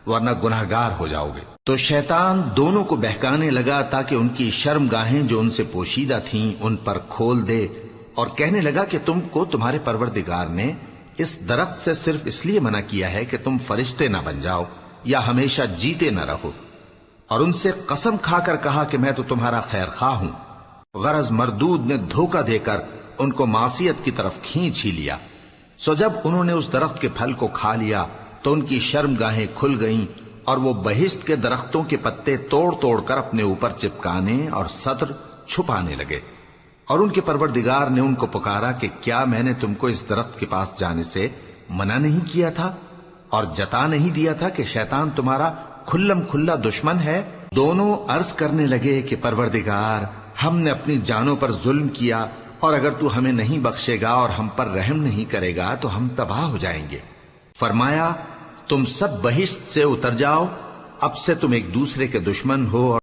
ورنہ گناہگار ہو جاؤ گے۔ تو شیطان دونوں کو بہکانے لگا تاکہ ان کی شرمگاہیں جو ان سے پوشیدہ تھیں ان پر کھول دے، اور کہنے لگا کہ تم کو تمہارے پروردگار نے اس درخت سے صرف اس لیے منع کیا ہے کہ تم فرشتے نہ بن جاؤ یا ہمیشہ جیتے نہ رہو۔ اور ان سے قسم کھا کر کہا کہ میں تو تمہارا خیر خواہ ہوں۔ غرض مردود نے دھوکہ دے کر ان کو معصیت کی طرف کھینچ ہی لیا۔ سو جب انہوں نے اس درخت کے پھل کو کھا لیا تو ان کی شرمگاہیں کھل گئیں، اور وہ بہشت کے درختوں کے پتے توڑ توڑ کر اپنے اوپر چپکانے اور سطر چھپانے لگے۔ اور ان کے پروردگار نے ان کو پکارا کہ کیا میں نے تم کو اس درخت کے پاس جانے سے منع نہیں کیا تھا اور جتا نہیں دیا تھا کہ شیطان تمہارا کھلم کھلا دشمن ہے؟ دونوں عرض کرنے لگے کہ پروردگار، ہم نے اپنی جانوں پر ظلم کیا، اور اگر تو ہمیں نہیں بخشے گا اور ہم پر رحم نہیں کرے گا تو ہم تباہ ہو جائیں گے۔ فرمایا تم سب بہشت سے اتر جاؤ، اب سے تم ایک دوسرے کے دشمن ہو